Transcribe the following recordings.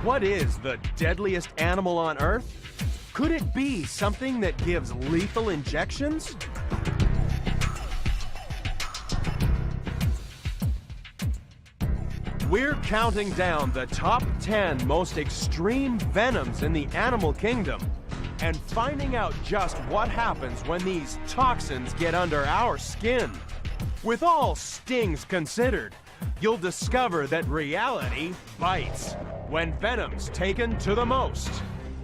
What is the deadliest animal on Earth? Could it be something that gives lethal injections? We're counting down the top 10 most extreme venoms in the animal kingdom and finding out just what happens when these toxins get under our skin. With all stings considered, you'll discover that reality bites when venom's taken to the most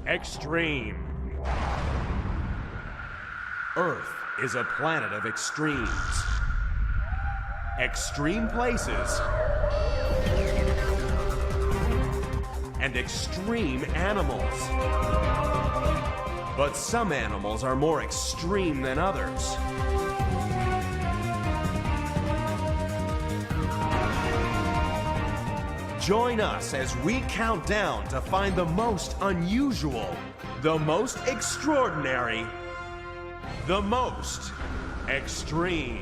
extreme. Earth is a planet of extremes. Extreme places and extreme animals. But some animals are more extreme than others. Join us as we count down to find the most unusual, the most extraordinary, the most extreme.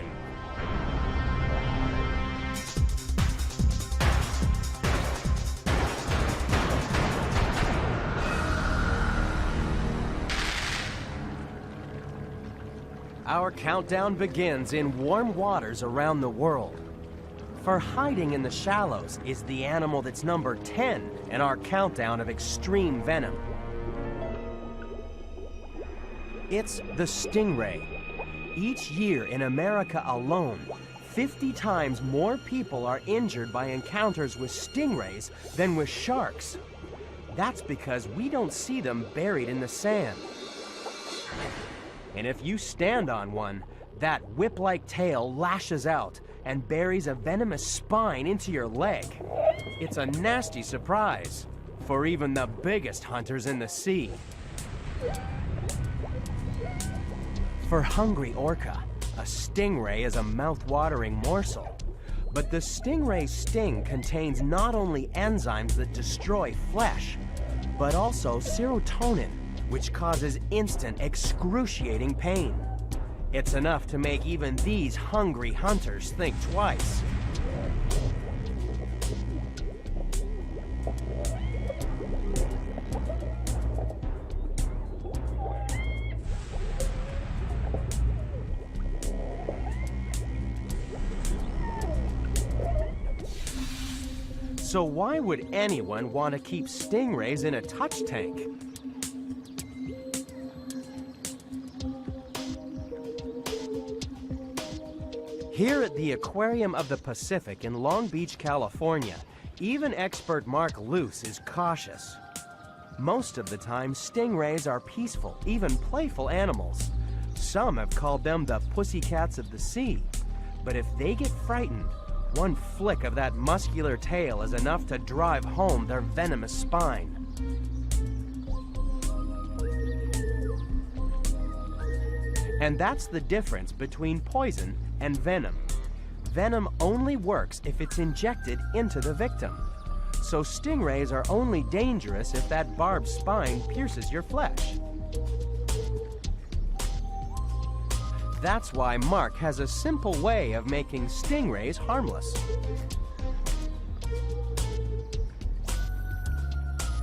Our countdown begins in warm waters around the world. For hiding in the shallows is the animal that's number 10 in our countdown of extreme venom. It's the stingray. Each year in America alone, 50 times more people are injured by encounters with stingrays than with sharks. That's because we don't see them buried in the sand. And if you stand on one, that whip-like tail lashes out and buries a venomous spine into your leg. It's a nasty surprise for even the biggest hunters in the sea. For hungry orca, a stingray is a mouth-watering morsel. But the stingray's sting contains not only enzymes that destroy flesh, but also serotonin, which causes instant, excruciating pain. It's enough to make even these hungry hunters think twice. So why would anyone want to keep stingrays in a touch tank? Here at the Aquarium of the Pacific in Long Beach, California, even expert Mark Luce is cautious. Most of the time, stingrays are peaceful, even playful animals. Some have called them the pussycats of the sea. But if they get frightened, one flick of that muscular tail is enough to drive home their venomous spine. And that's the difference between poison and venom. Venom only works if it's injected into the victim. So stingrays are only dangerous if that barbed spine pierces your flesh. That's why Mark has a simple way of making stingrays harmless.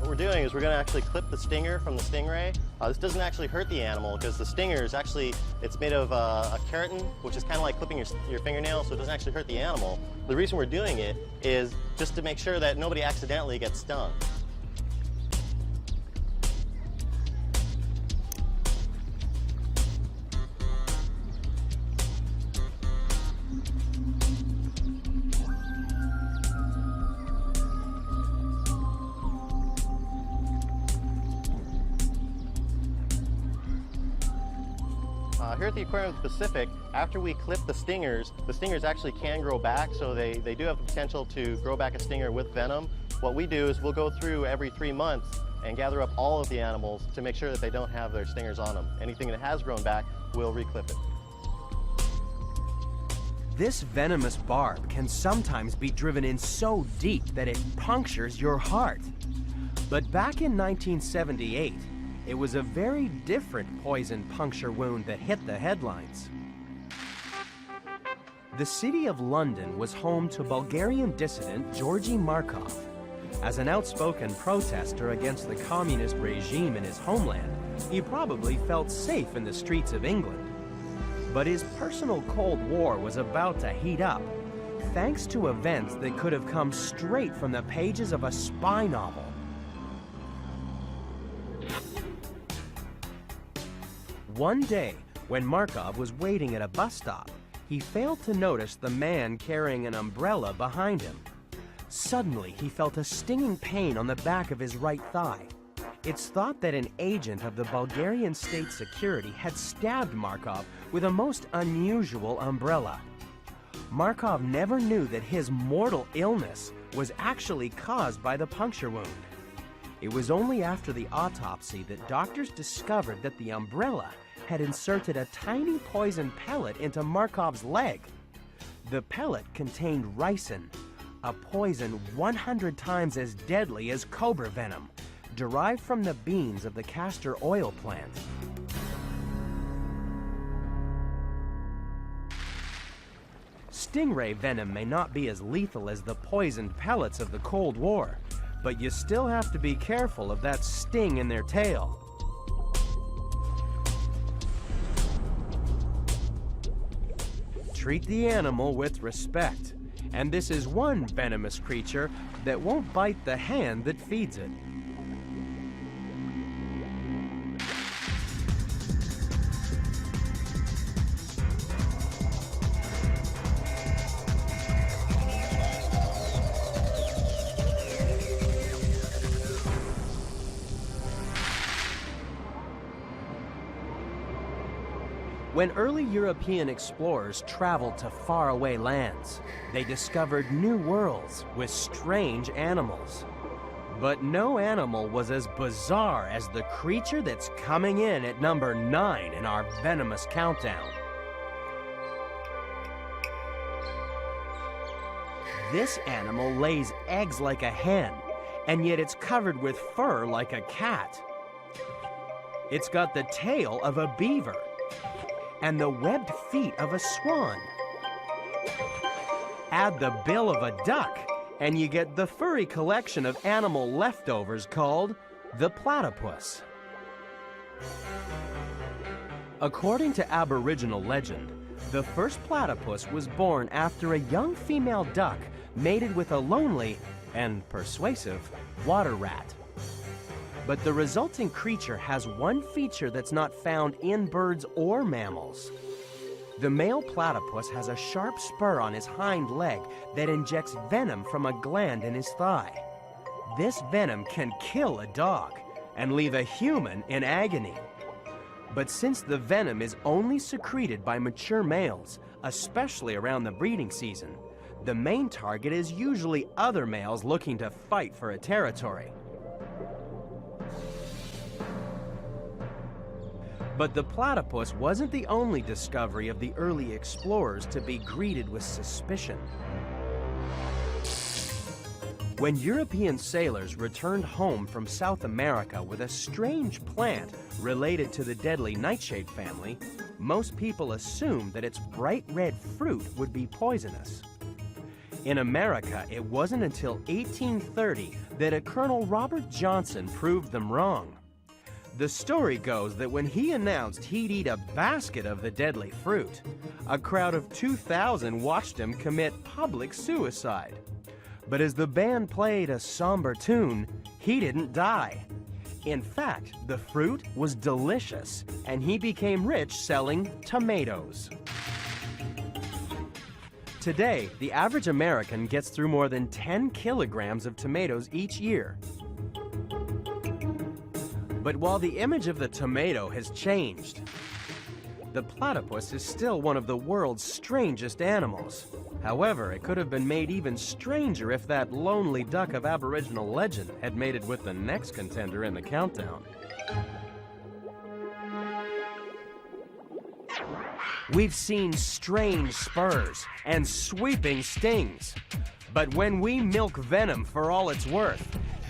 What we're doing is we're going to actually clip the stinger from the stingray. This doesn't actually hurt the animal because the stinger is actually, it's made of a keratin, which is kind of like clipping your fingernail, so it doesn't actually hurt the animal. The reason we're doing it is just to make sure that nobody accidentally gets stung. Here at the Aquarium of the Pacific, after we clip the stingers actually can grow back, so they do have the potential to grow back a stinger with venom. What we do is we'll go through every 3 months and gather up all of the animals to make sure that they don't have their stingers on them. Anything that has grown back, we'll reclip it. This venomous barb can sometimes be driven in so deep that it punctures your heart. But back in 1978, it was a very different poison puncture wound that hit the headlines. The city of London was home to Bulgarian dissident Georgi Markov. As an outspoken protester against the communist regime in his homeland, he probably felt safe in the streets of England. But his personal Cold War was about to heat up, thanks to events that could have come straight from the pages of a spy novel. One day, when Markov was waiting at a bus stop, he failed to notice the man carrying an umbrella behind him. Suddenly, he felt a stinging pain on the back of his right thigh. It's thought that an agent of the Bulgarian state security had stabbed Markov with a most unusual umbrella. Markov never knew that his mortal illness was actually caused by the puncture wound. It was only after the autopsy that doctors discovered that the umbrella had inserted a tiny poison pellet into Markov's leg. The pellet contained ricin, a poison 100 times as deadly as cobra venom, derived from the beans of the castor oil plant. Stingray venom may not be as lethal as the poisoned pellets of the Cold War, but you still have to be careful of that sting in their tail. Treat the animal with respect, and this is one venomous creature that won't bite the hand that feeds it. When early European explorers traveled to faraway lands, they discovered new worlds with strange animals. But no animal was as bizarre as the creature that's coming in at number 9 in our Venomous countdown. This animal lays eggs like a hen, and yet it's covered with fur like a cat. It's got the tail of a beaver and the webbed feet of a swan. Add the bill of a duck, and you get the furry collection of animal leftovers called the platypus. According to Aboriginal legend, the first platypus was born after a young female duck mated with a lonely and persuasive water rat. But the resulting creature has one feature that's not found in birds or mammals. The male platypus has a sharp spur on his hind leg that injects venom from a gland in his thigh. This venom can kill a dog and leave a human in agony. But since the venom is only secreted by mature males, especially around the breeding season, the main target is usually other males looking to fight for a territory. But the platypus wasn't the only discovery of the early explorers to be greeted with suspicion. When European sailors returned home from South America with a strange plant related to the deadly nightshade family, most people assumed that its bright red fruit would be poisonous. In America, it wasn't until 1830 that a Colonel Robert Johnson proved them wrong. The story goes that when he announced he'd eat a basket of the deadly fruit, a crowd of 2,000 watched him commit public suicide. But as the band played a somber tune, he didn't die. In fact, the fruit was delicious, and he became rich selling tomatoes. Today, the average American gets through more than 10 kilograms of tomatoes each year. But while the image of the tomato has changed, the platypus is still one of the world's strangest animals. However, it could have been made even stranger if that lonely duck of Aboriginal legend had mated with the next contender in the countdown. We've seen strange spurs and sweeping stings, but when we milk venom for all it's worth,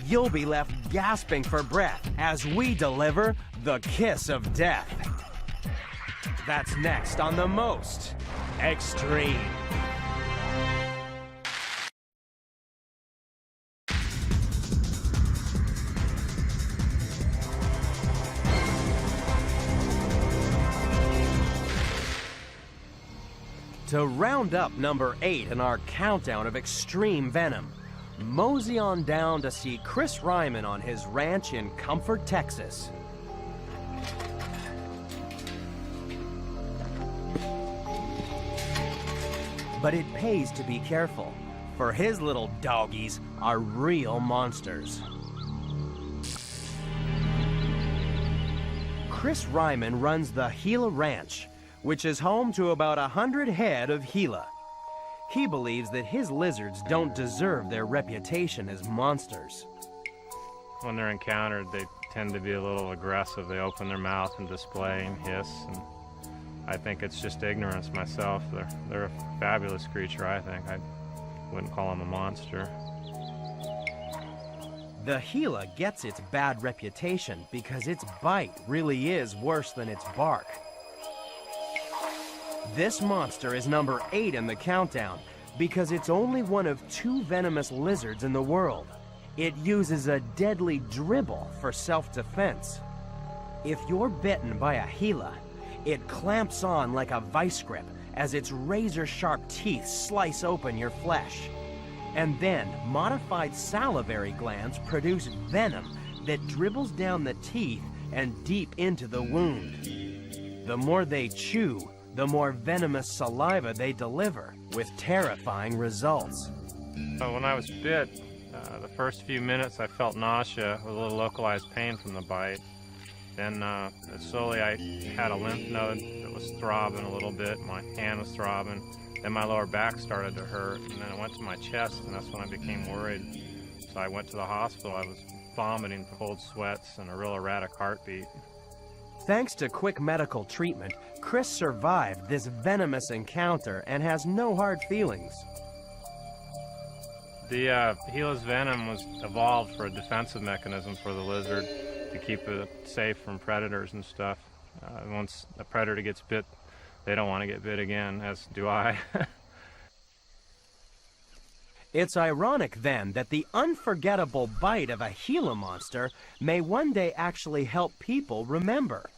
you'll be left gasping for breath as we deliver the kiss of death. That's next on The Most Extreme. To round up number 8 in our countdown of extreme venom, mosey on down to see Chris Ryman on his ranch in Comfort, Texas. But it pays to be careful, for his little doggies are real monsters. Chris Ryman runs the Gila Ranch, which is home to about 100 head of Gila. He believes that his lizards don't deserve their reputation as monsters. When they're encountered, they tend to be a little aggressive. They open their mouth and display and hiss, and I think it's just ignorance myself. They're a fabulous creature, I think. I wouldn't call them a monster. The Gila gets its bad reputation because its bite really is worse than its bark. This monster is number 8 in the countdown because it's only one of 2 venomous lizards in the world. It uses a deadly dribble for self-defense. If you're bitten by a Gila, it clamps on like a vice grip as its razor-sharp teeth slice open your flesh. And then, modified salivary glands produce venom that dribbles down the teeth and deep into the wound. The more they chew, the more venomous saliva they deliver, with terrifying results. When I was bit, the first few minutes I felt nausea with a little localized pain from the bite. Then slowly I had a lymph node that was throbbing a little bit, my hand was throbbing. Then my lower back started to hurt, and then it went to my chest, and that's when I became worried. So I went to the hospital. I was vomiting cold sweats and a real erratic heartbeat. Thanks to quick medical treatment, Chris survived this venomous encounter and has no hard feelings. The Gila's venom was evolved for a defensive mechanism for the lizard to keep it safe from predators and stuff. Once a predator gets bit, they don't want to get bit again, as do I. It's ironic, then, that the unforgettable bite of a Gila monster may one day actually help people remember.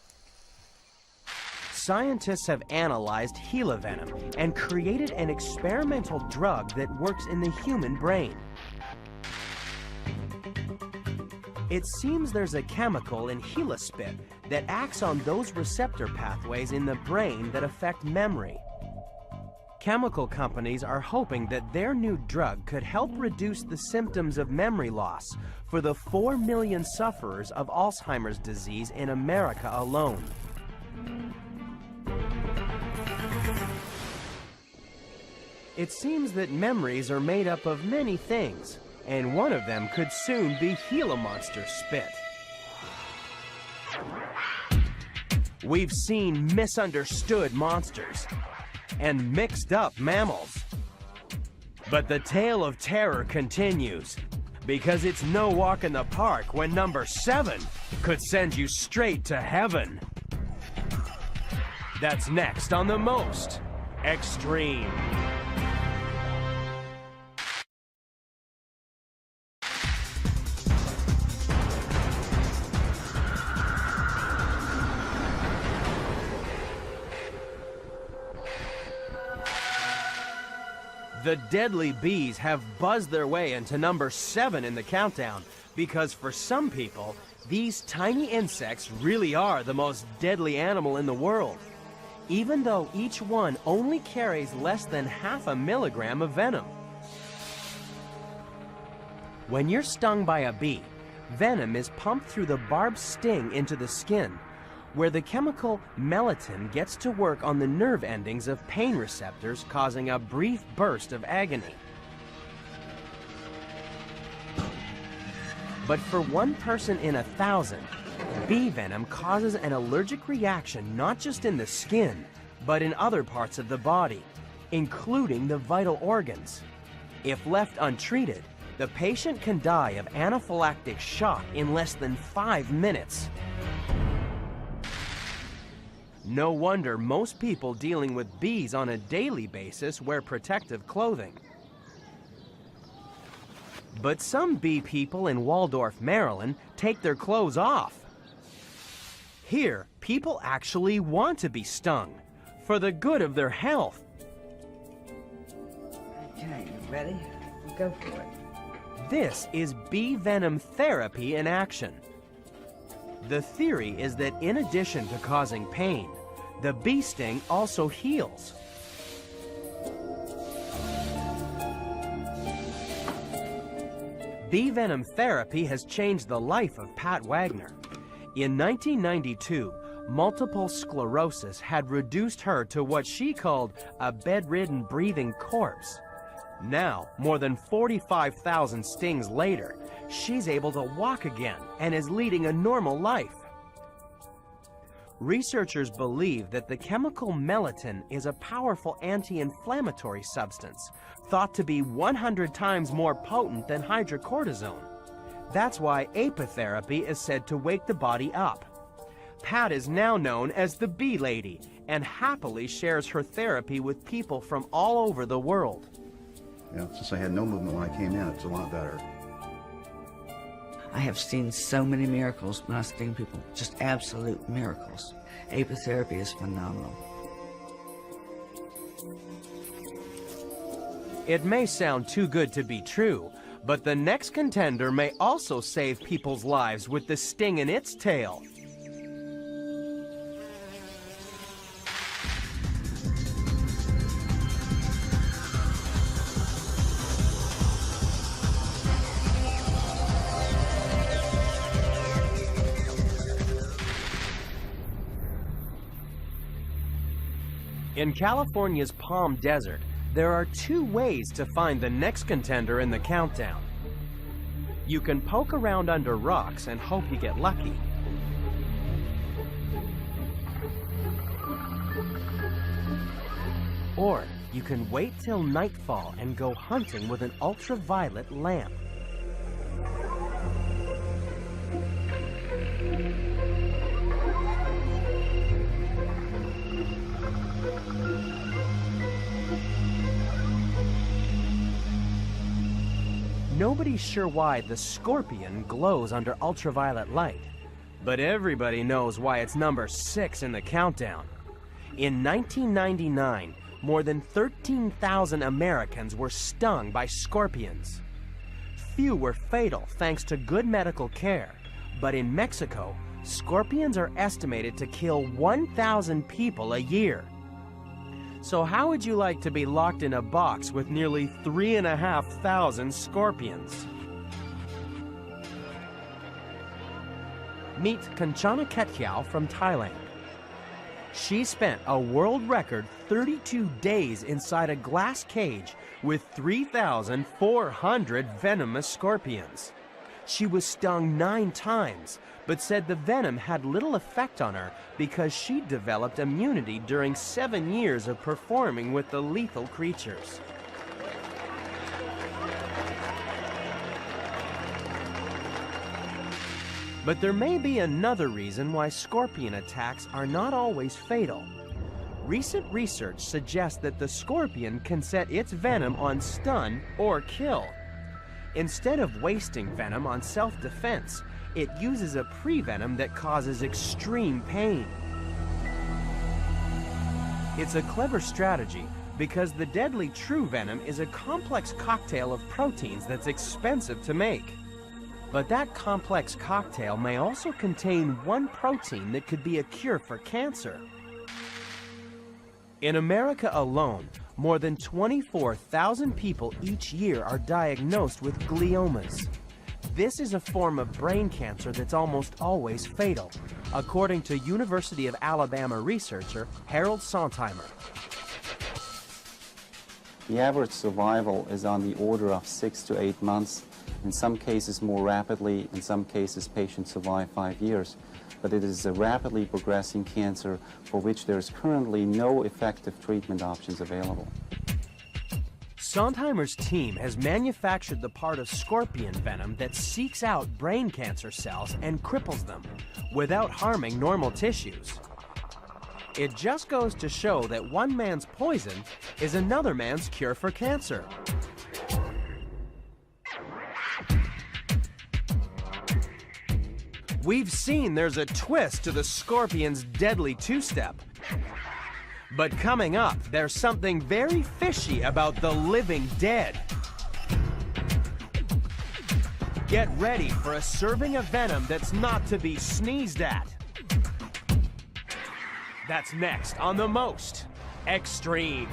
Scientists have analyzed Gila venom and created an experimental drug that works in the human brain. It seems there's a chemical in Gila spit that acts on those receptor pathways in the brain that affect memory. Chemical companies are hoping that their new drug could help reduce the symptoms of memory loss for the 4 million sufferers of Alzheimer's disease in America alone. It seems that memories are made up of many things, and one of them could soon be Gila monster spit. We've seen misunderstood monsters and mixed up mammals. But the tale of terror continues, because it's no walk in the park when number 7 could send you straight to heaven. That's next on The Most Extreme. The deadly bees have buzzed their way into number 7 in the countdown because for some people, these tiny insects really are the most deadly animal in the world, even though each one only carries less than half a milligram of venom. When you're stung by a bee, venom is pumped through the barbed sting into the skin, where the chemical melatonin gets to work on the nerve endings of pain receptors, causing a brief burst of agony. But for one person in 1,000, bee venom causes an allergic reaction not just in the skin, but in other parts of the body, including the vital organs. If left untreated, the patient can die of anaphylactic shock in less than 5 minutes. No wonder most people dealing with bees on a daily basis wear protective clothing. But some bee people in Waldorf, Maryland, take their clothes off. Here, people actually want to be stung, for the good of their health. Ready? Go for it. This is bee venom therapy in action. The theory is that in addition to causing pain, the bee sting also heals. Bee venom therapy has changed the life of Pat Wagner. In 1992, multiple sclerosis had reduced her to what she called a bedridden breathing corpse. Now, more than 45,000 stings later, she's able to walk again and is leading a normal life. Researchers believe that the chemical melatonin is a powerful anti-inflammatory substance, thought to be 100 times more potent than hydrocortisone. That's why apitherapy is said to wake the body up. Pat is now known as the Bee Lady and happily shares her therapy with people from all over the world. You know, since I had no movement when I came in, it's a lot better. I have seen so many miracles when I sting people, just absolute miracles. Apitherapy is phenomenal. It may sound too good to be true, but the next contender may also save people's lives with the sting in its tail. In California's Palm Desert, there are two ways to find the next contender in the countdown. You can poke around under rocks and hope you get lucky. Or you can wait till nightfall and go hunting with an ultraviolet lamp. Nobody's sure why the scorpion glows under ultraviolet light, but everybody knows why it's number 6 in the countdown. In 1999, more than 13,000 Americans were stung by scorpions. Few were fatal thanks to good medical care, but in Mexico, scorpions are estimated to kill 1,000 people a year. So how would you like to be locked in a box with nearly 3,500 scorpions? Meet Kanchana Ketkiao from Thailand. She spent a world record 32 days inside a glass cage with 3,400 venomous scorpions. She was stung 9 times, but said the venom had little effect on her because she developed immunity during 7 years of performing with the lethal creatures. But there may be another reason why scorpion attacks are not always fatal. Recent research suggests that the scorpion can set its venom on stun or kill. Instead of wasting venom on self-defense, it uses a pre-venom that causes extreme pain. It's a clever strategy because the deadly true venom is a complex cocktail of proteins that's expensive to make. But that complex cocktail may also contain one protein that could be a cure for cancer. In America alone, more than 24,000 people each year are diagnosed with gliomas. This is a form of brain cancer that's almost always fatal, according to University of Alabama researcher Harold Sontheimer. The average survival is on the order of 6 to 8 months. In some cases more rapidly, in some cases patients survive 5 years. But it is a rapidly progressing cancer for which there is currently no effective treatment options available. Sontheimer's team has manufactured the part of scorpion venom that seeks out brain cancer cells and cripples them without harming normal tissues. It just goes to show that one man's poison is another man's cure for cancer. We've seen there's a twist to the scorpion's deadly two-step. But coming up, there's something very fishy about the living dead. Get ready for a serving of venom that's not to be sneezed at. That's next on The Most Extreme.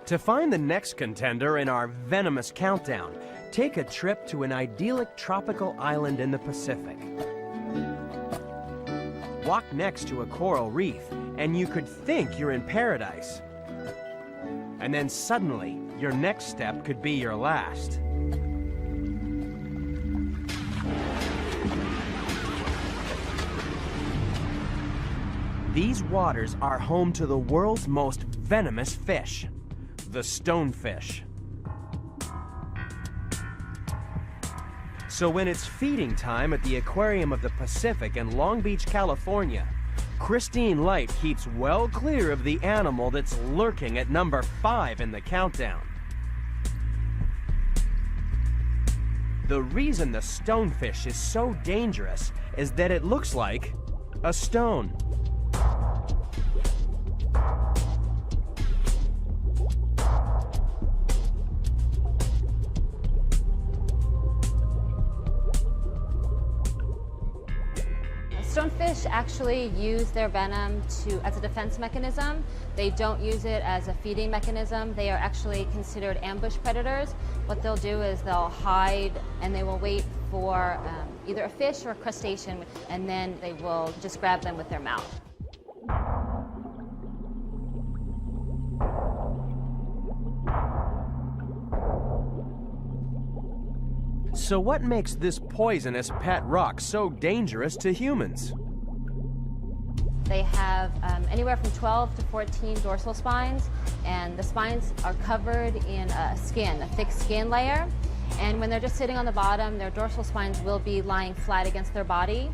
To find the next contender in our Venomous countdown, take a trip to an idyllic tropical island in the Pacific. Walk next to a coral reef, and you could think you're in paradise. And then suddenly, your next step could be your last. These waters are home to the world's most venomous fish, the stonefish. So when it's feeding time at the Aquarium of the Pacific in Long Beach, California, Christine Light keeps well clear of the animal that's lurking at number 5 in the countdown. The reason the stonefish is so dangerous is that it looks like a stone. Stonefish actually use their venom as a defense mechanism. They don't use it as a feeding mechanism. They are actually considered ambush predators. What they'll do is they'll hide and they will wait for either a fish or a crustacean, and then they will just grab them with their mouth. So what makes this poisonous pet rock so dangerous to humans? They have anywhere from 12 to 14 dorsal spines, and the spines are covered in a thick skin layer. And when they're just sitting on the bottom, their dorsal spines will be lying flat against their body.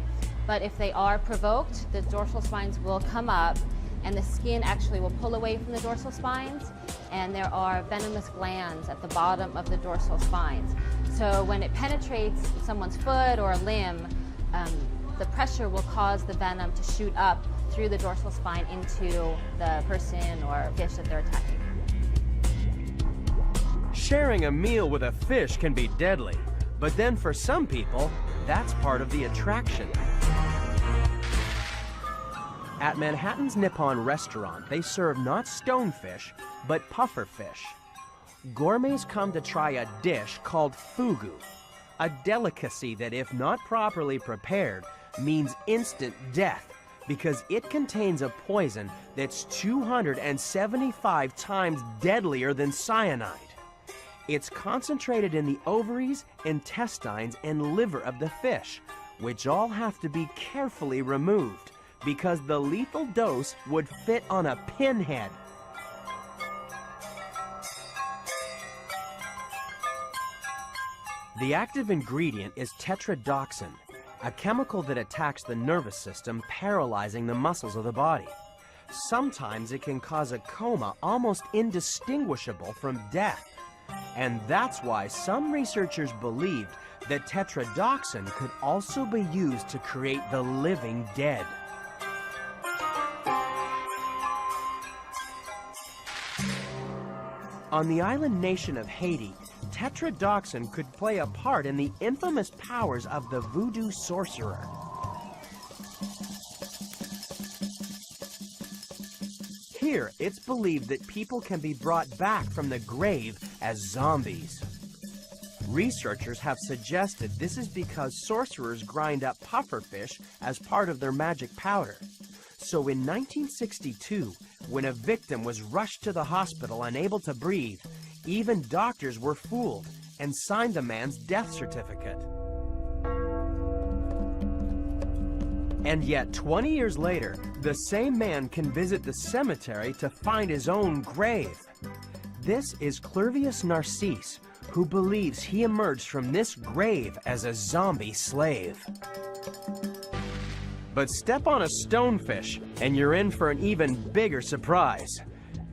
But if they are provoked, the dorsal spines will come up, and the skin actually will pull away from the dorsal spines, and there are venomous glands at the bottom of the dorsal spines. So when it penetrates someone's foot or a limb, the pressure will cause the venom to shoot up through the dorsal spine into the person or fish that they're attacking. Sharing a meal with a fish can be deadly, but then for some people, that's part of the attraction. At Manhattan's Nippon restaurant, they serve not stonefish, but pufferfish. Gourmets come to try a dish called fugu, a delicacy that, if not properly prepared, means instant death because it contains a poison that's 275 times deadlier than cyanide. It's concentrated in the ovaries, intestines, and liver of the fish, which all have to be carefully removed because the lethal dose would fit on a pinhead. The active ingredient is tetrodotoxin, a chemical that attacks the nervous system, paralyzing the muscles of the body. Sometimes it can cause a coma almost indistinguishable from death. And that's why some researchers believed that tetrodotoxin could also be used to create the living dead. On the island nation of Haiti, tetrodotoxin could play a part in the infamous powers of the voodoo sorcerer. Here, it's believed that people can be brought back from the grave as zombies. Researchers have suggested this is because sorcerers grind up pufferfish as part of their magic powder. So in 1962, when a victim was rushed to the hospital unable to breathe, even doctors were fooled and signed the man's death certificate. And yet, 20 years later, the same man can visit the cemetery to find his own grave. This is Clervius Narcisse, who believes he emerged from this grave as a zombie slave. But step on a stonefish, and you're in for an even bigger surprise.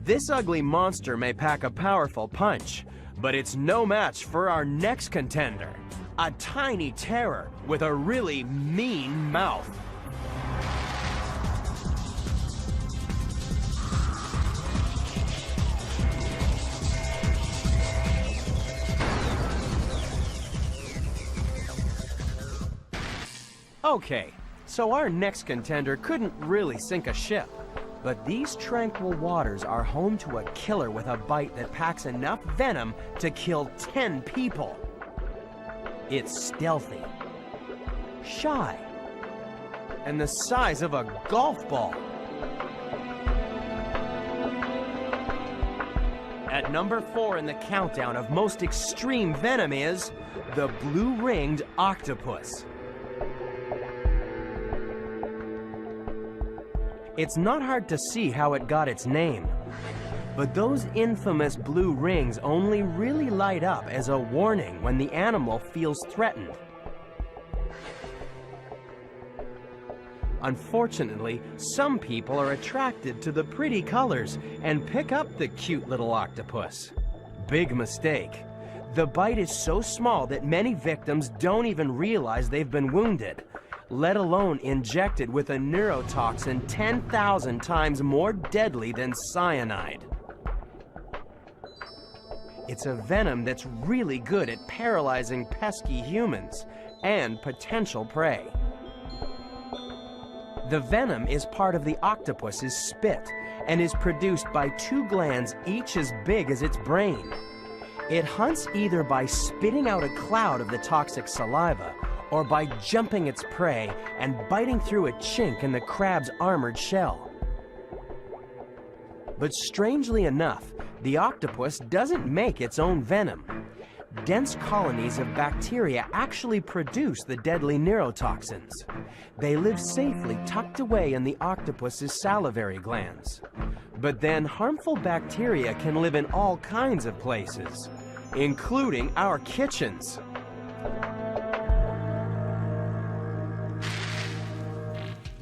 This ugly monster may pack a powerful punch, but it's no match for our next contender, a tiny terror with a really mean mouth. Okay, so our next contender couldn't really sink a ship. But these tranquil waters are home to a killer with a bite that packs enough venom to kill 10 people. It's stealthy, shy, and the size of a golf ball. At number 4 in the countdown of most extreme venom is the blue-ringed octopus. It's not hard to see how it got its name, but those infamous blue rings only really light up as a warning when the animal feels threatened. Unfortunately, some people are attracted to the pretty colors and pick up the cute little octopus. Big mistake. The bite is so small that many victims don't even realize they've been wounded, let alone injected with a neurotoxin 10,000 times more deadly than cyanide. It's a venom that's really good at paralyzing pesky humans and potential prey. The venom is part of the octopus's spit and is produced by 2 glands each as big as its brain. It hunts either by spitting out a cloud of the toxic saliva or by jumping its prey and biting through a chink in the crab's armored shell. But strangely enough, the octopus doesn't make its own venom. Dense colonies of bacteria actually produce the deadly neurotoxins. They live safely tucked away in the octopus's salivary glands. But then harmful bacteria can live in all kinds of places, including our kitchens.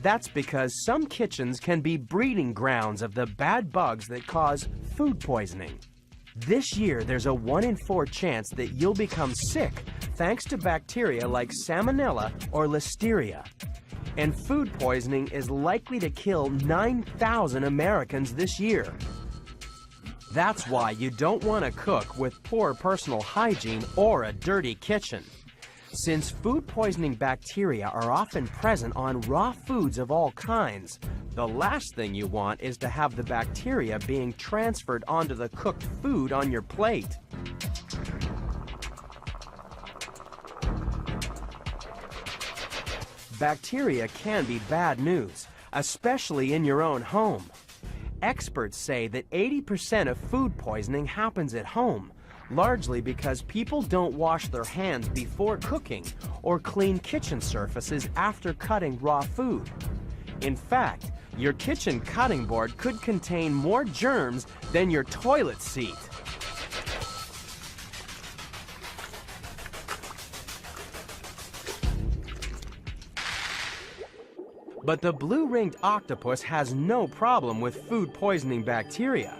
That's because some kitchens can be breeding grounds of the bad bugs that cause food poisoning. This year, there's a 1 in 4 chance that you'll become sick thanks to bacteria like Salmonella or Listeria. And food poisoning is likely to kill 9,000 Americans this year. That's why you don't want to cook with poor personal hygiene or a dirty kitchen. Since food poisoning bacteria are often present on raw foods of all kinds, the last thing you want is to have the bacteria being transferred onto the cooked food on your plate. Bacteria can be bad news, especially in your own home. Experts say that 80% of food poisoning happens at home, largely because people don't wash their hands before cooking or clean kitchen surfaces after cutting raw food. In fact, your kitchen cutting board could contain more germs than your toilet seat. But the blue-ringed octopus has no problem with food poisoning bacteria.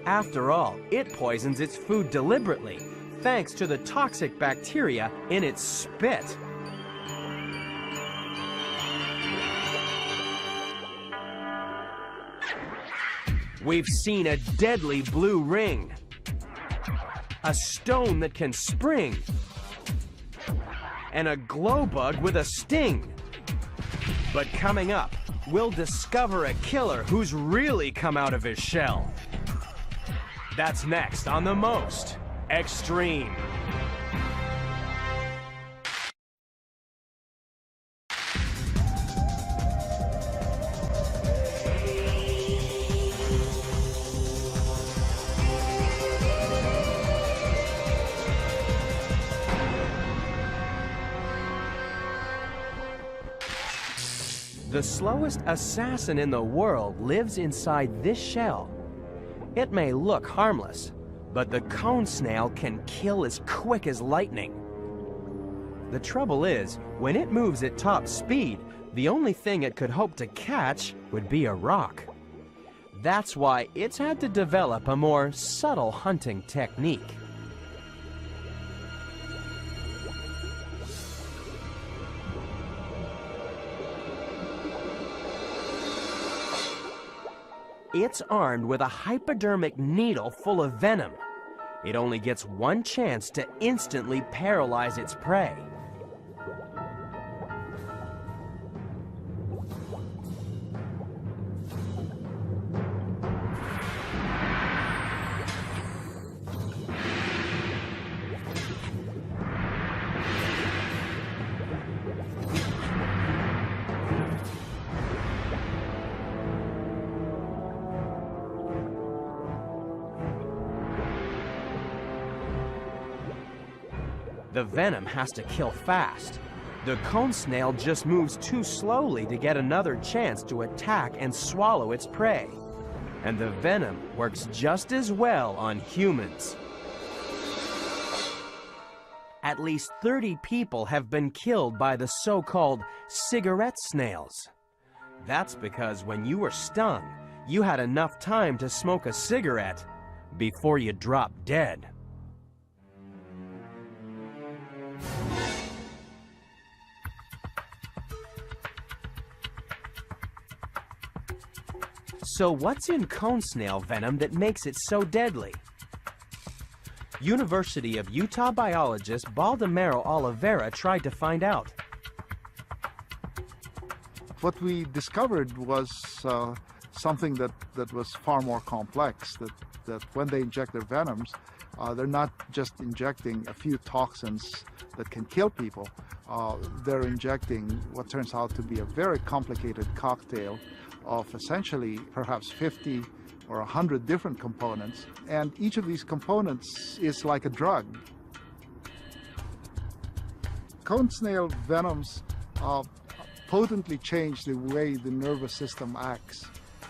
After all, it poisons its food deliberately, thanks to the toxic bacteria in its spit. We've seen a deadly blue ring, a stone that can spring, and a glow bug with a sting. But coming up, we'll discover a killer who's really come out of his shell. That's next on The Most Extreme. The slowest assassin in the world lives inside this shell. It may look harmless, but the cone snail can kill as quick as lightning. The trouble is, when it moves at top speed, the only thing it could hope to catch would be a rock. That's why it's had to develop a more subtle hunting technique. It's armed with a hypodermic needle full of venom. It only gets one chance to instantly paralyze its prey. The venom has to kill fast. The cone snail just moves too slowly to get another chance to attack and swallow its prey. And the venom works just as well on humans. At least 30 people have been killed by the so-called cigarette snails. That's because when you were stung, you had enough time to smoke a cigarette before you dropped dead. So what's in cone snail venom that makes it so deadly? University of Utah biologist Baldemaro Oliveira tried to find out. What we discovered was something that was far more complex, that when they inject their venoms, they're not just injecting a few toxins that can kill people. They're injecting what turns out to be a very complicated cocktail of essentially perhaps 50 or 100 different components, and each of these components is like a drug. Cone snail venoms potently change the way the nervous system acts.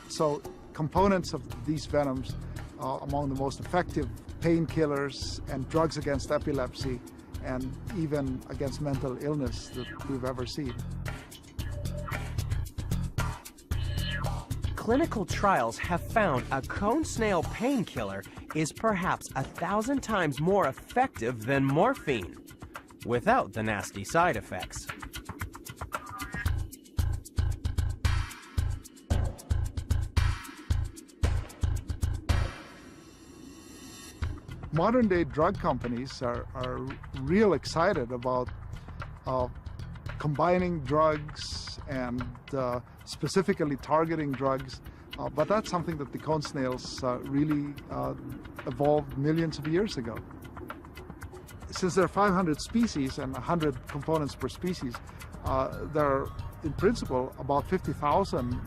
So components of these venoms are among the most effective painkillers and drugs against epilepsy and even against mental illness that we've ever seen. Clinical trials have found a cone snail painkiller is perhaps 1,000 times more effective than morphine, without the nasty side effects. Modern-day drug companies are real excited about combining drugs and specifically targeting drugs, but that's something that the cone snails really evolved millions of years ago. Since there are 500 species and 100 components per species, there are, in principle, about 50,000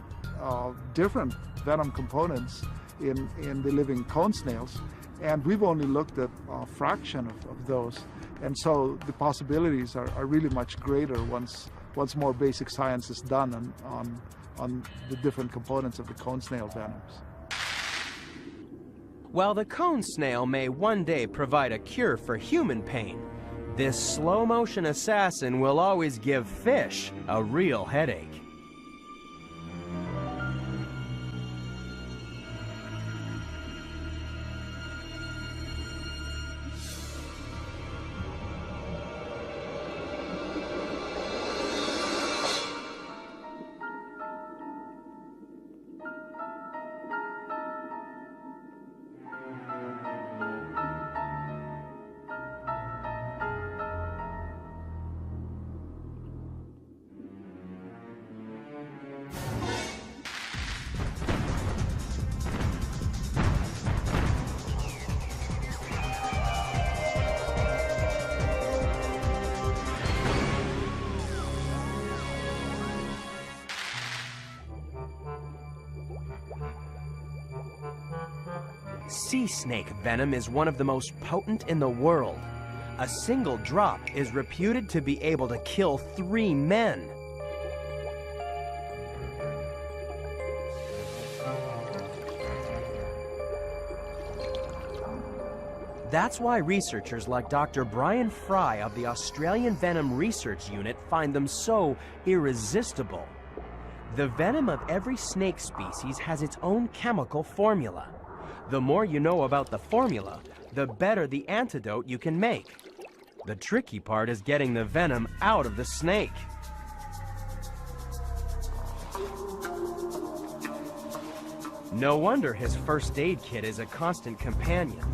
different venom components in the living cone snails, and we've only looked at a fraction of those. And so the possibilities are really much greater once more basic science is done on the different components of the cone snail venoms. While the cone snail may one day provide a cure for human pain, this slow-motion assassin will always give fish a real headache. Sea snake venom is one of the most potent in the world. A single drop is reputed to be able to kill 3 men. That's why researchers like Dr. Brian Fry of the Australian Venom Research Unit find them so irresistible. The venom of every snake species has its own chemical formula. The more you know about the formula, the better the antidote you can make. The tricky part is getting the venom out of the snake. No wonder his first aid kit is a constant companion.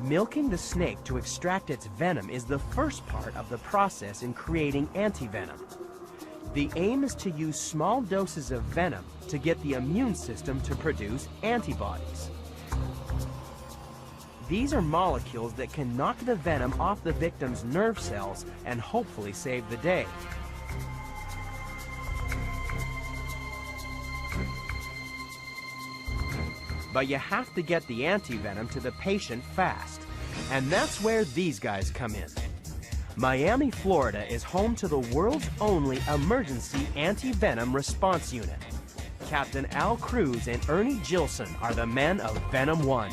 Milking the snake to extract its venom is the first part of the process in creating antivenom. The aim is to use small doses of venom to get the immune system to produce antibodies. These are molecules that can knock the venom off the victim's nerve cells and hopefully save the day. But you have to get the antivenom to the patient fast. And that's where these guys come in. Miami, Florida is home to the world's only emergency anti-venom response unit. Captain Al Cruz and Ernie Gilson are the men of Venom 1.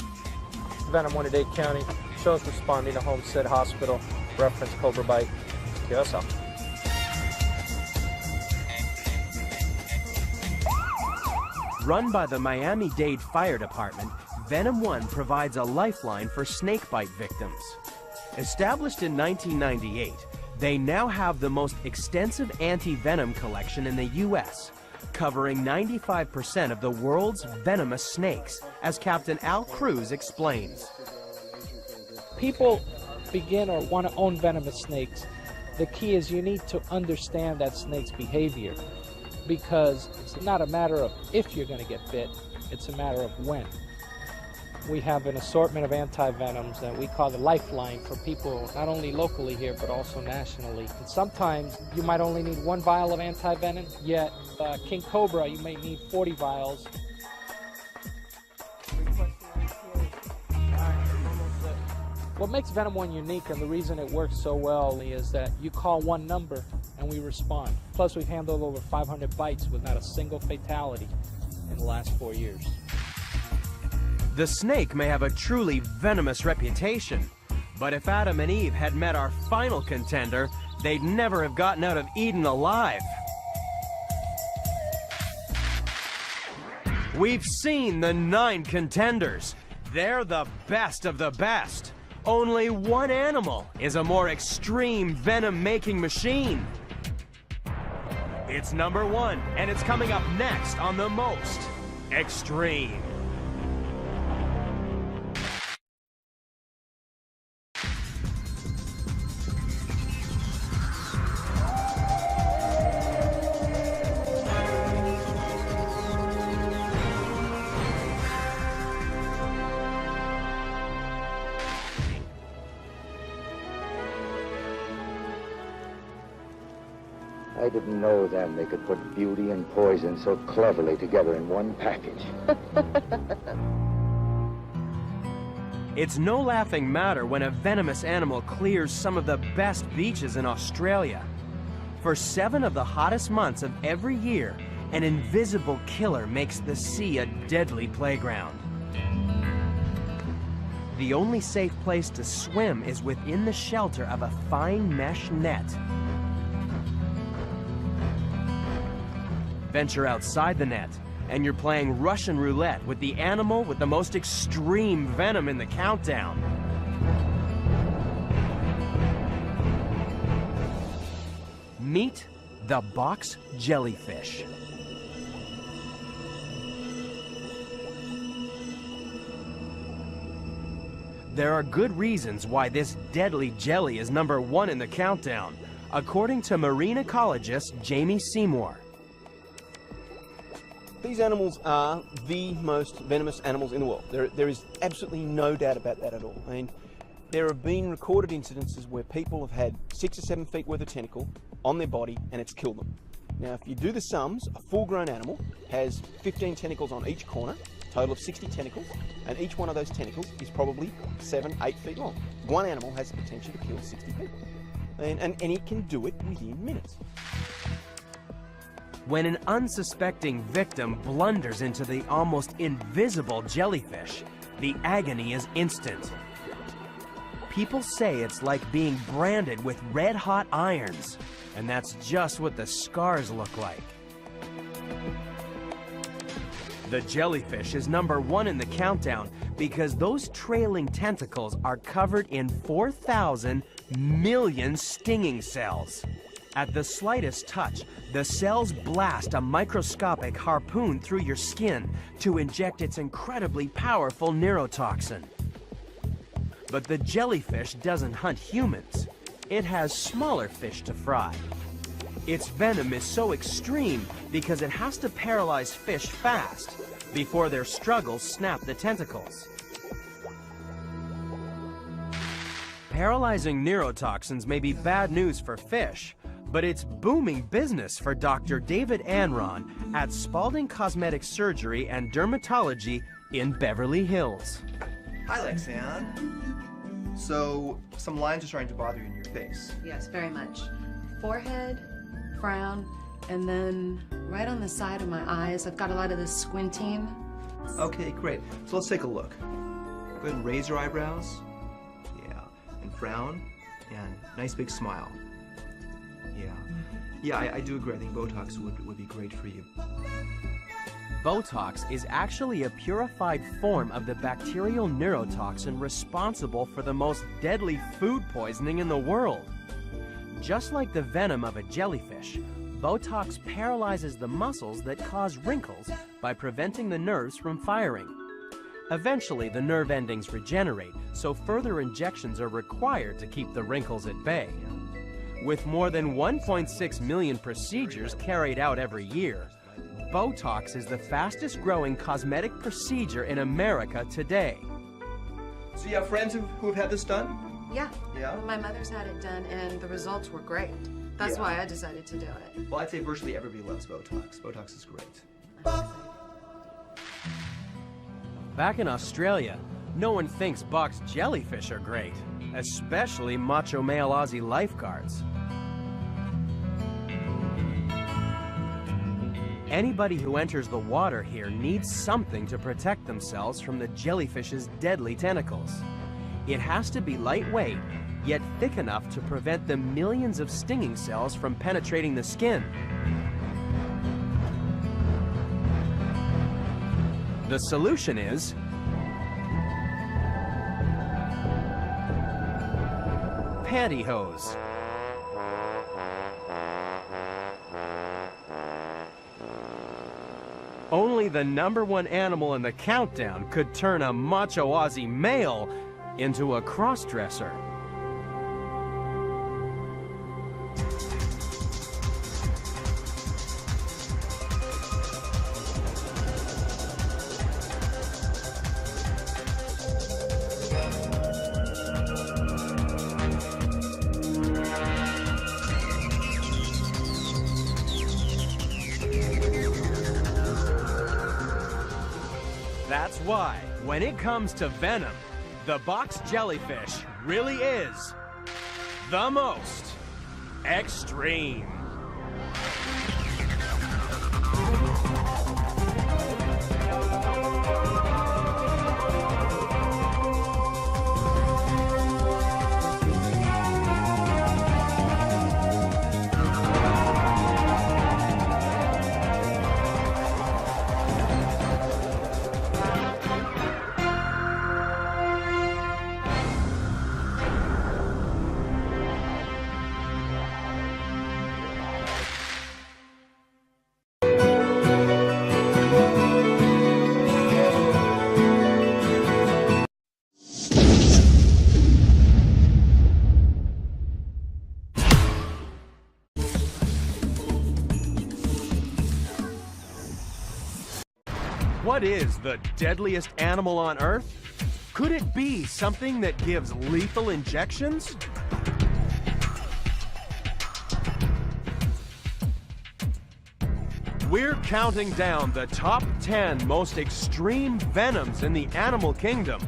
Venom 1 at Dade County shows responding to Homestead Hospital, reference Cobra Bite. QSL. Run by the Miami-Dade Fire Department, Venom 1 provides a lifeline for snakebite victims. Established in 1998, they now have the most extensive anti-venom collection in the U.S., covering 95% of the world's venomous snakes, as Captain Al Cruz explains. People begin or want to own venomous snakes. The key is you need to understand that snake's behavior, because it's not a matter of if you're going to get bit, it's a matter of when. We have an assortment of anti-venoms that we call the lifeline for people not only locally here but also nationally. And sometimes you might only need 1 vial of anti-venom, yet King Cobra you may need 40 vials. What makes Venom 1 unique, and the reason it works so well, is that you call one number and we respond. Plus, we've handled over 500 bites with not a single fatality in the last 4 years. The snake may have a truly venomous reputation, but if Adam and Eve had met our final contender, they'd never have gotten out of Eden alive. We've seen the 9 contenders. They're the best of the best. Only one animal is a more extreme venom-making machine. It's number 1, and it's coming up next on The Most Extreme. I didn't know then they could put beauty and poison so cleverly together in one package. It's no laughing matter when a venomous animal clears some of the best beaches in Australia. For 7 of the hottest months of every year, an invisible killer makes the sea a deadly playground. The only safe place to swim is within the shelter of a fine mesh net. Venture outside the net, and you're playing Russian roulette with the animal with the most extreme venom in the countdown. Meet the box jellyfish. There are good reasons why this deadly jelly is number 1 in the countdown, according to marine ecologist Jamie Seymour. These animals are the most venomous animals in the world. There is absolutely no doubt about that at all. I mean, there have been recorded incidences where people have had 6 or 7 feet worth of tentacle on their body and it's killed them. Now, if you do the sums, a full-grown animal has 15 tentacles on each corner, a total of 60 tentacles, and each one of those tentacles is probably 7, 8 feet long. One animal has the potential to kill 60 people. And it can do it within minutes. When an unsuspecting victim blunders into the almost invisible jellyfish, the agony is instant. People say it's like being branded with red-hot irons, and that's just what the scars look like. The jellyfish is #1 in the countdown because those trailing tentacles are covered in 4,000 million stinging cells. At the slightest touch, the cells blast a microscopic harpoon through your skin to inject its incredibly powerful neurotoxin. But the jellyfish doesn't hunt humans. It has smaller fish to fry. Its venom is so extreme because it has to paralyze fish fast before their struggles snap the tentacles. Paralyzing neurotoxins may be bad news for fish, but it's booming business for Dr. David Anron at Spalding Cosmetic Surgery and Dermatology in Beverly Hills. Hi, Lexanne. So, some lines are starting to bother you in your face. Yes, very much. Forehead, frown, and then right on the side of my eyes, I've got a lot of this squinting. Okay, great. So let's take a look. Go ahead and raise your eyebrows. Yeah, and frown, and nice big smile. Yeah, I do agree. I think Botox would be great for you. Botox is actually a purified form of the bacterial neurotoxin responsible for the most deadly food poisoning in the world. Just like the venom of a jellyfish, Botox paralyzes the muscles that cause wrinkles by preventing the nerves from firing. Eventually, the nerve endings regenerate, so further injections are required to keep the wrinkles at bay. With more than 1.6 million procedures carried out every year, Botox is the fastest growing cosmetic procedure in America today. So you have friends who have had this done? Yeah. Yeah? My mother's had it done, and the results were great. That's why I decided to do it. Well, I'd say virtually everybody loves Botox. Botox is great. Back in Australia, no one thinks boxed jellyfish are great, especially macho male Aussie lifeguards. Anybody who enters the water here needs something to protect themselves from the jellyfish's deadly tentacles. It has to be lightweight, yet thick enough to prevent the millions of stinging cells from penetrating the skin. The solution is pantyhose. Only the #1 animal in the countdown could turn a macho Aussie male into a cross-dresser. That's why, when it comes to venom, the box jellyfish really is the most extreme. What is the deadliest animal on Earth? Could it be something that gives lethal injections? We're counting down the top 10 most extreme venoms in the animal kingdom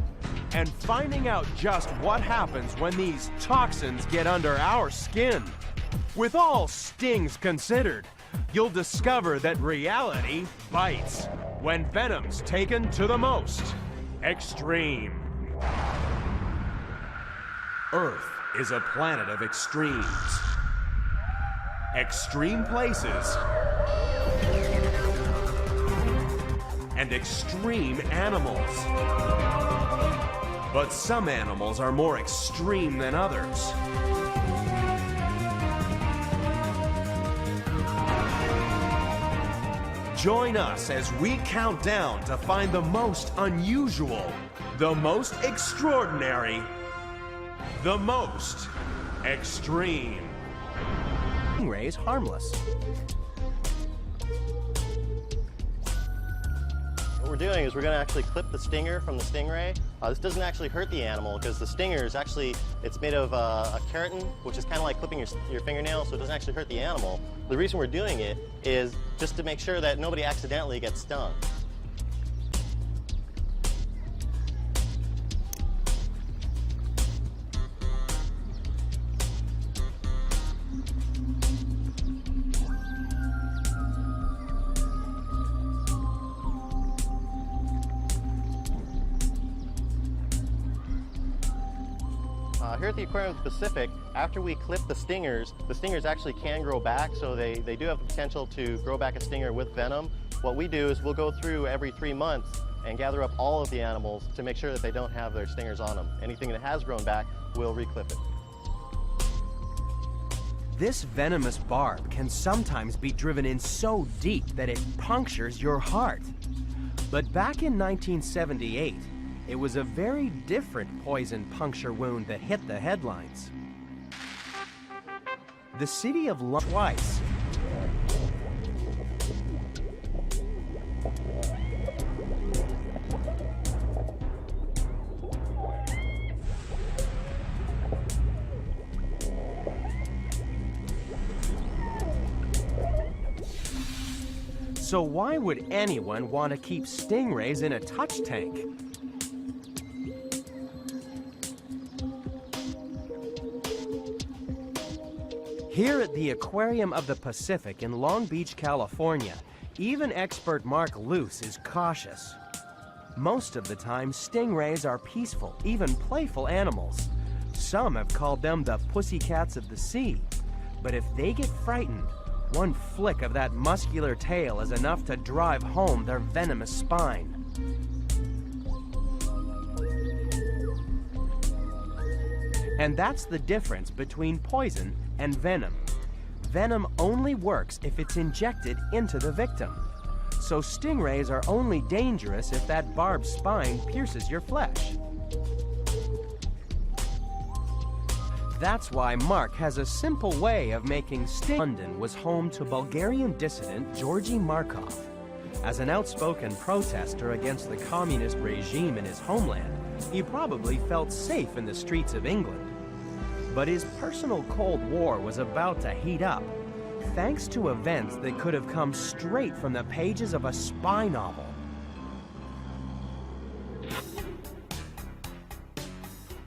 and finding out just what happens when these toxins get under our skin. With all stings considered, you'll discover that reality bites when venom's taken to the most extreme. Earth is a planet of extremes. Extreme places and extreme animals. But some animals are more extreme than others. Join us as we count down to find the most unusual, the most extraordinary, the most extreme. Stingray is harmless. What we're doing is we're going to actually clip the stinger from the stingray. This doesn't actually hurt the animal because the stinger is actually, it's made of a keratin, which is kind of like clipping your fingernail, so it doesn't actually hurt the animal. The reason we're doing it is just to make sure that nobody accidentally gets stung. Here at the Aquarium of the Pacific, after we clip the stingers actually can grow back, so they do have the potential to grow back a stinger with venom. What we do is we'll go through every 3 months and gather up all of the animals to make sure that they don't have their stingers on them. Anything that has grown back, we'll reclip it. This venomous barb can sometimes be driven in so deep that it punctures your heart. But back in 1978, it was a very different poison puncture wound that hit the headlines. The city of London twice. So why would anyone want to keep stingrays in a touch tank? Here at the Aquarium of the Pacific in Long Beach, California, even expert Mark Luce is cautious. Most of the time, stingrays are peaceful, even playful animals. Some have called them the pussycats of the sea. But if they get frightened, one flick of that muscular tail is enough to drive home their venomous spine. And that's the difference between poison and venom. Venom only works if it's injected into the victim. So stingrays are only dangerous if that barbed spine pierces your flesh. That's why Mark has a simple way of making London was home to Bulgarian dissident Georgy Markov. As an outspoken protester against the communist regime in his homeland, he probably felt safe in the streets of England. But his personal Cold War was about to heat up, thanks to events that could have come straight from the pages of a spy novel.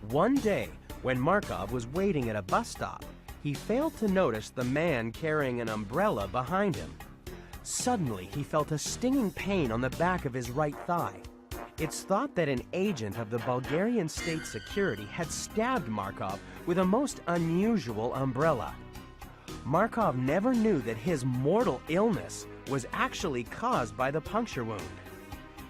One day, when Markov was waiting at a bus stop, he failed to notice the man carrying an umbrella behind him. Suddenly, he felt a stinging pain on the back of his right thigh. It's thought that an agent of the Bulgarian state security had stabbed Markov with a most unusual umbrella. Markov never knew that his mortal illness was actually caused by the puncture wound.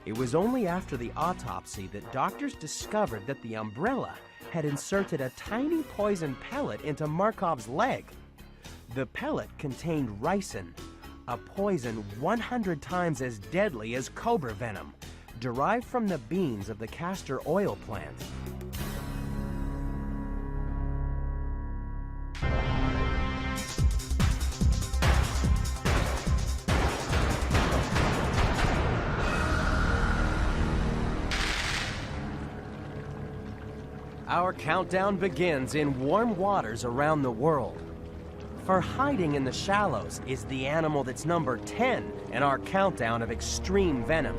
It was only after the autopsy that doctors discovered that the umbrella had inserted a tiny poison pellet into Markov's leg. The pellet contained ricin, a poison 100 times as deadly as cobra venom, derived from the beans of the castor oil plant. Our countdown begins in warm waters around the world. For hiding in the shallows is the animal that's number 10 in our countdown of extreme venom.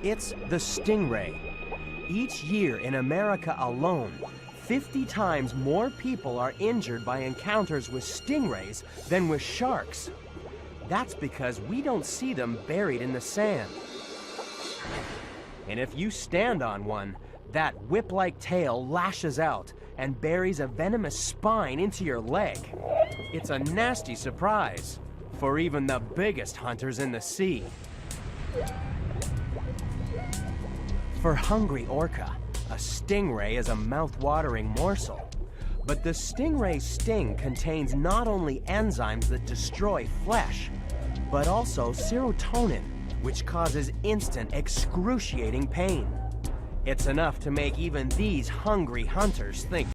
It's the stingray. Each year in America alone, 50 times more people are injured by encounters with stingrays than with sharks. That's because we don't see them buried in the sand. And if you stand on one, That whip-like tail lashes out and buries a venomous spine into your leg. It's a nasty surprise for even the biggest hunters in the sea. For hungry orca, a stingray is a mouth-watering morsel. But the stingray's sting contains not only enzymes that destroy flesh, but also serotonin, which causes instant, excruciating pain. It's enough to make even these hungry hunters think